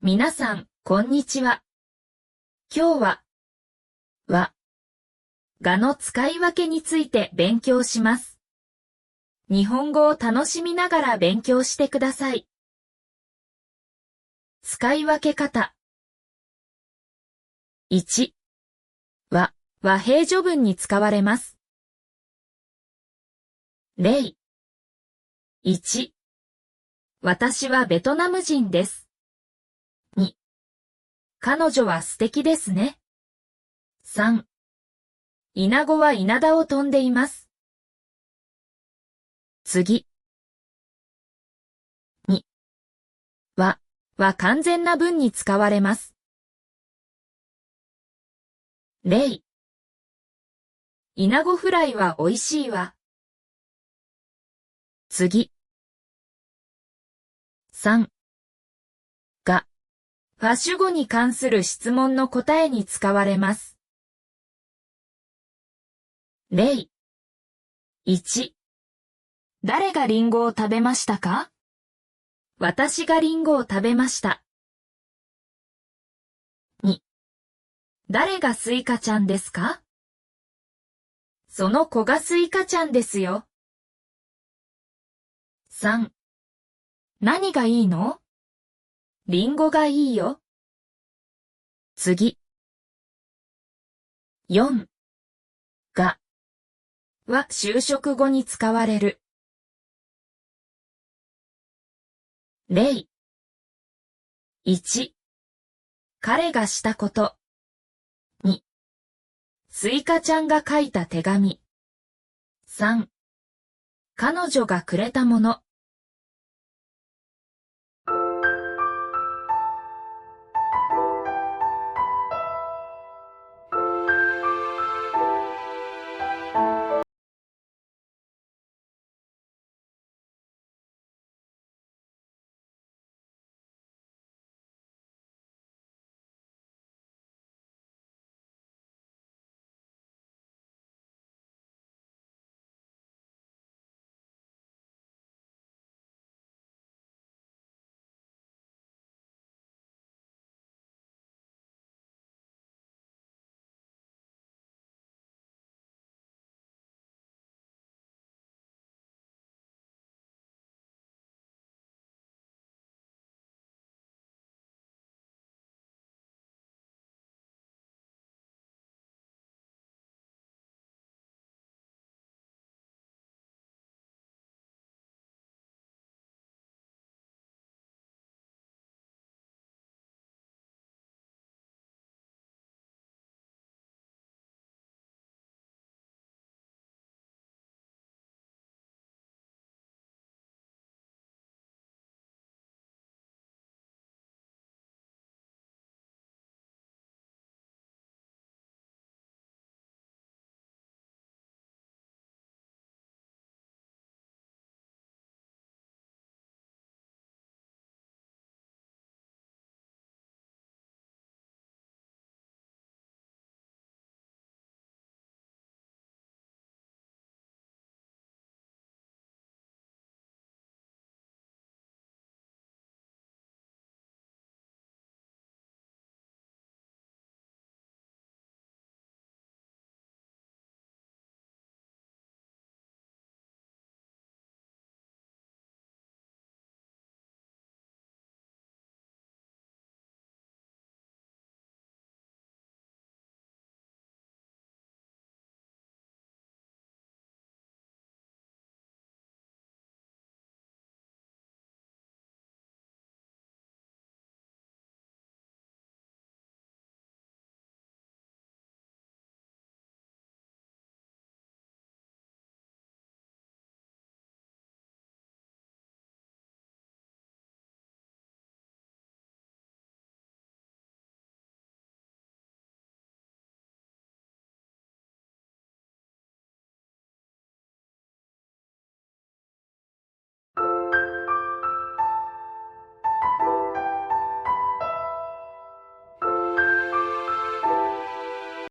皆さん、こんにちは。今日は、がの使い分けについて勉強します。日本語を楽しみながら勉強してください。使い分け方。1、は平序文に使われます。例。1、私はベトナム人です。2、彼女は素敵ですね。3、イナゴは稲田を飛んでいます。次。2、は完全な文に使われます。例。イナゴフライは美味しいわ。次。3、が主語に関する質問の答えに使われます。例。1、誰がリンゴを食べましたか？私がリンゴを食べました。2、誰がスイカちゃんですか？その子がスイカちゃんですよ。3、何がいいの？リンゴがいいよ。次。4、がは就職後に使われる。例。1、彼がしたこと。2、スイカちゃんが書いた手紙。3、彼女がくれたもの。